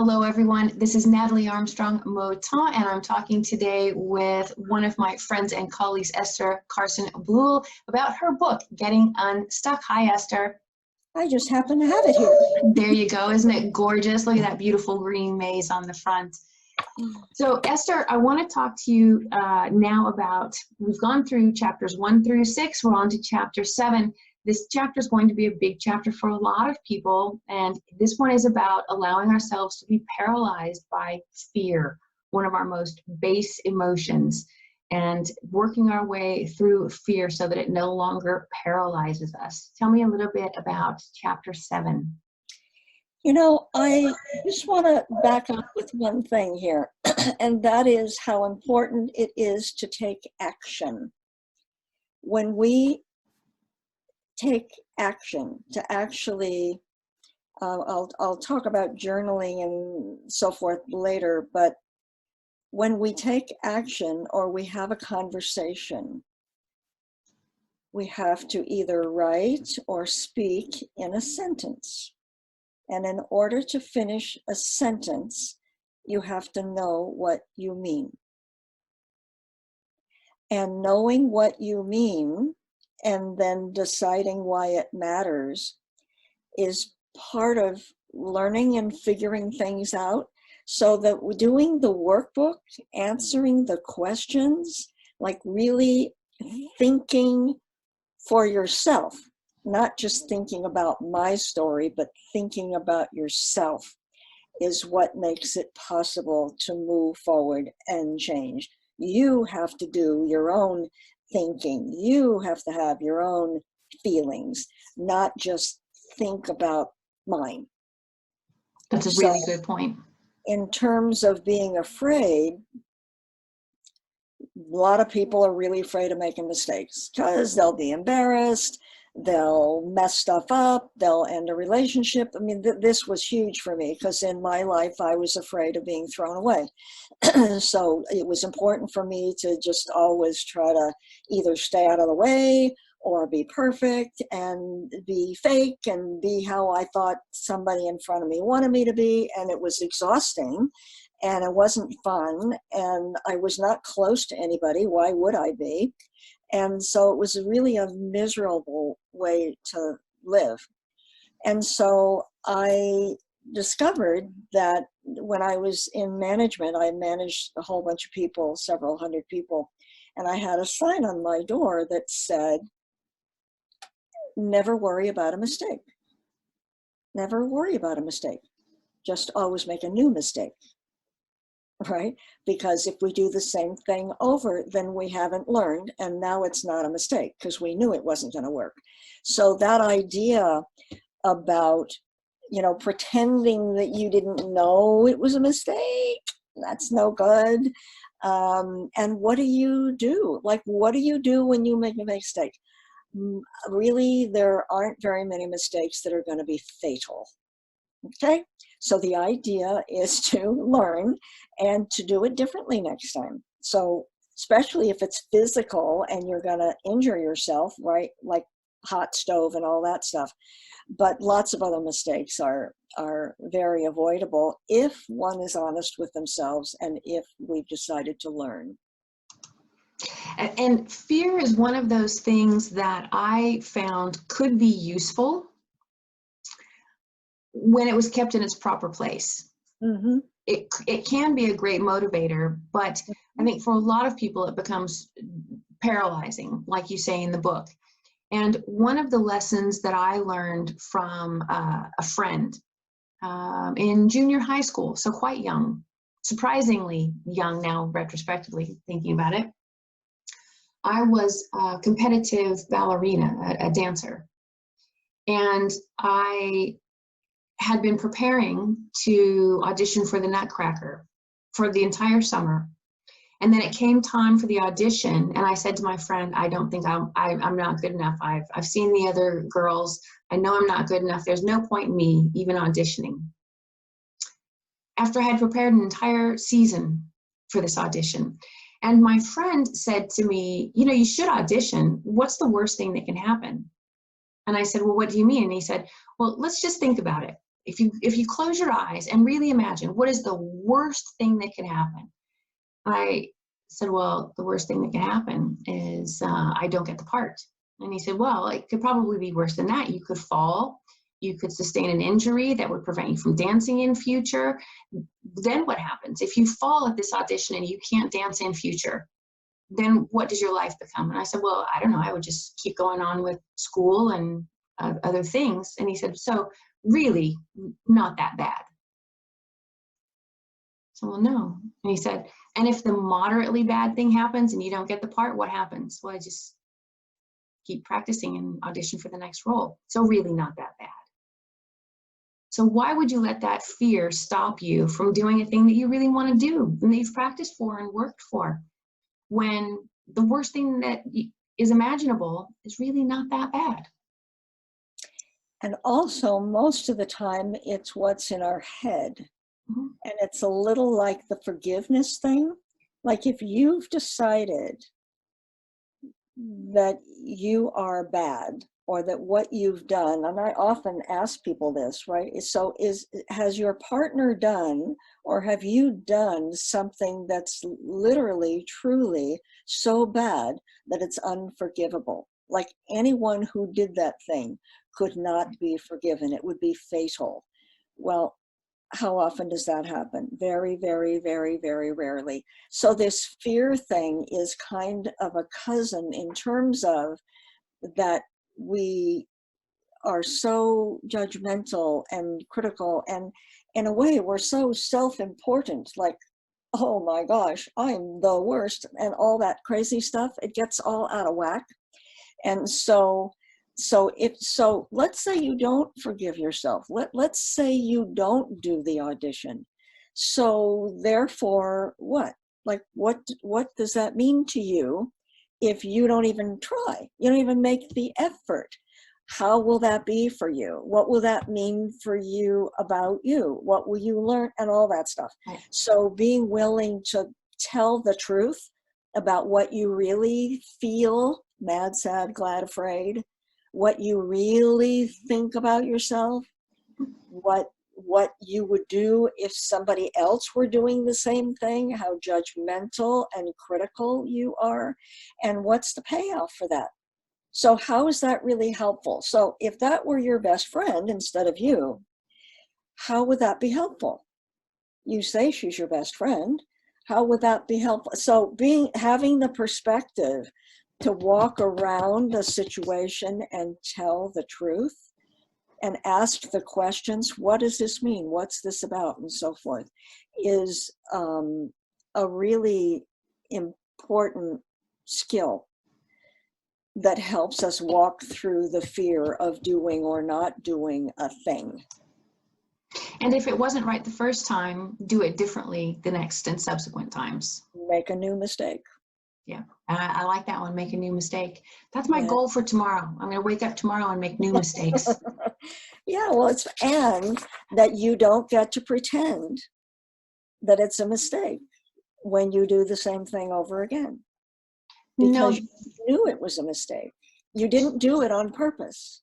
Hello, everyone. This is Natalie Armstrong-Motin, and I'm talking today with one of my friends and colleagues, Esther Carson-Blule, about her book, Getting Unstuck. Hi, Esther. I just happen to have it here. There you go. Isn't it gorgeous? Look at that beautiful green maze on the front. So, Esther, I want to talk to you now about, we've gone through chapters 1 through 6. We're on to chapter 7. This chapter is going to be a big chapter for a lot of people, and this one is about allowing ourselves to be paralyzed by fear, one of our most base emotions, and working our way through fear so that it no longer paralyzes us. Tell me a little bit about chapter 7. You know, I just want to back up with one thing here, and that is how important it is to take action. When we take action to actually, I'll talk about journaling and so forth later, but when we take action or we have a conversation, we have to either write or speak in a sentence. And in order to finish a sentence, you have to know what you mean. And knowing what you mean and then deciding why it matters is part of learning and figuring things out, so that doing the workbook, answering the questions, like really thinking for yourself, not just thinking about my story, but thinking about yourself, is what makes it possible to move forward and change. You have to do your own thinking. You have to have your own feelings, not just think about mine. That's a really good point. In terms of being afraid, a lot of people are really afraid of making mistakes because they'll be embarrassed, they'll mess stuff up, they'll end a relationship. I mean, this was huge for me because in my life, I was afraid of being thrown away. So it was important for me to just always try to either stay out of the way or be perfect and be fake and be how I thought somebody in front of me wanted me to be. And it was exhausting and it wasn't fun. And I was not close to anybody. Why would I be? And so it was really a miserable way to live. And so I discovered that when I was in management, I managed a whole bunch of people, several hundred people, and I had a sign on my door that said, never worry about a mistake. Never worry about a mistake. Just always make a new mistake. Right? Because if we do the same thing over, then we haven't learned, and now it's not a mistake because we knew it wasn't going to work. So that idea about, pretending that you didn't know it was a mistake, that's no good. And what do you do? Like, what do you do when you make a mistake? Really, there aren't very many mistakes that are going to be fatal. Okay? So the idea is to learn and to do it differently next time. So especially if it's physical and you're going to injure yourself, right? Like hot stove and all that stuff. But lots of other mistakes are very avoidable if one is honest with themselves and if we've decided to learn. And fear is one of those things that I found could be useful when it was kept in its proper place. Mm-hmm. It can be a great motivator, but I think for a lot of people it becomes paralyzing, like you say in the book. And one of the lessons that I learned from a friend in junior high school, so quite young, surprisingly young now retrospectively thinking about it, I was a competitive ballerina, a dancer, and I had been preparing to audition for the Nutcracker for the entire summer. And then it came time for the audition, and I said to my friend, I don't think I'm not good enough. I've seen the other girls. I know I'm not good enough. There's no point in me even auditioning. After I had prepared an entire season for this audition, and my friend said to me, you should audition. What's the worst thing that can happen? And I said, well, what do you mean? And he said, well, let's just think about it. if you close your eyes and really imagine, what is the worst thing that could happen? I said, well, the worst thing that can happen is I don't get the part. And he said, well, it could probably be worse than that. You could fall. You could sustain an injury that would prevent you from dancing in future. Then what happens? If you fall at this audition and you can't dance in future, then what does your life become? And I said, well, I don't know. I would just keep going on with school and other things. And he said, so really not that bad. So, well, no. And he said, and if the moderately bad thing happens and you don't get the part, what happens? Well, I just keep practicing and audition for the next role. So really not that bad. So why would you let that fear stop you from doing a thing that you really want to do and that you've practiced for and worked for, when the worst thing that is imaginable is really not that bad? And also, most of the time, it's what's in our head. Mm-hmm. And it's a little like the forgiveness thing. Like if you've decided that you are bad, or that what you've done, and I often ask people this, right? So has your partner done, or have you done something that's literally, truly so bad that it's unforgivable? Like anyone who did that thing could not be forgiven. It would be fatal. Well, how often does that happen? Very, very, very, very rarely. So this fear thing is kind of a cousin in terms of that we are so judgmental and critical, and in a way we're so self-important, like, oh my gosh, I'm the worst, and all that crazy stuff. It gets all out of whack. And so let's say you don't forgive yourself. Let's say you don't do the audition. So therefore, what? Like, what does that mean to you if you don't even try? You don't even make the effort. How will that be for you? What will that mean for you about you? What will you learn? And all that stuff. So being willing to tell the truth about what you really feel, mad, sad, glad, afraid, what you really think about yourself, what you would do if somebody else were doing the same thing, how judgmental and critical you are, and what's the payoff for that? So how is that really helpful? So if that were your best friend instead of you, how would that be helpful? You say she's your best friend. How would that be helpful? So having the perspective to walk around the situation and tell the truth and ask the questions, what does this mean? What's this about? And so forth, is a really important skill that helps us walk through the fear of doing or not doing a thing. And if it wasn't right the first time, do it differently the next and subsequent times. Make a new mistake. Yeah, I like that one, make a new mistake. That's my goal for tomorrow. I'm going to wake up tomorrow and make new mistakes. Yeah, well, and that you don't get to pretend that it's a mistake when you do the same thing over again. Because you knew it was a mistake. You didn't do it on purpose.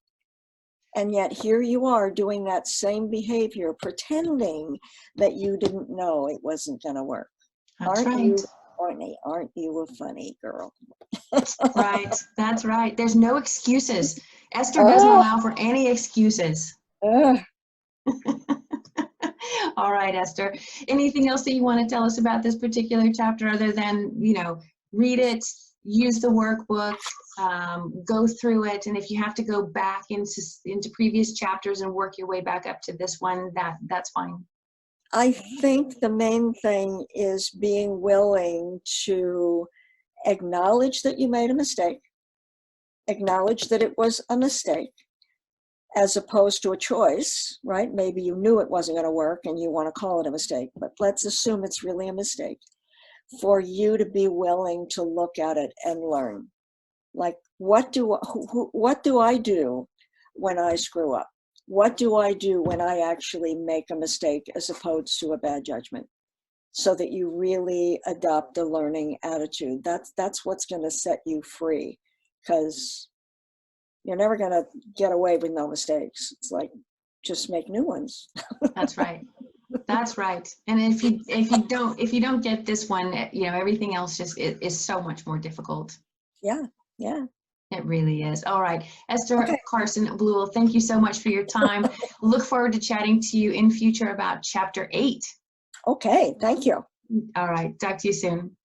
And yet here you are doing that same behavior, pretending that you didn't know it wasn't going to work. That's right. Aren't you a funny girl? Right, that's right. There's no excuses. Esther doesn't allow for any excuses. All right, Esther. Anything else that you want to tell us about this particular chapter other than, read it, use the workbook, go through it, and if you have to go back into previous chapters and work your way back up to this one, that's fine. I think the main thing is being willing to acknowledge that you made a mistake, acknowledge that it was a mistake, as opposed to a choice, right? Maybe you knew it wasn't going to work and you want to call it a mistake, but let's assume it's really a mistake. For you to be willing to look at it and learn. Like, what do I do when I screw up? What do I do when I actually make a mistake as opposed to a bad judgment? So that you really adopt a learning attitude. That's what's going to set you free, because you're never going to get away with no mistakes. It's like, just make new ones. That's right. That's right. And if you don't get this one, you know, everything else just is so much more difficult. Yeah, yeah. It really is. All right. Esther Okay. Carson Blue, thank you so much for your time. Look forward to chatting to you in future about chapter 8. Okay, thank you. All right. Talk to you soon.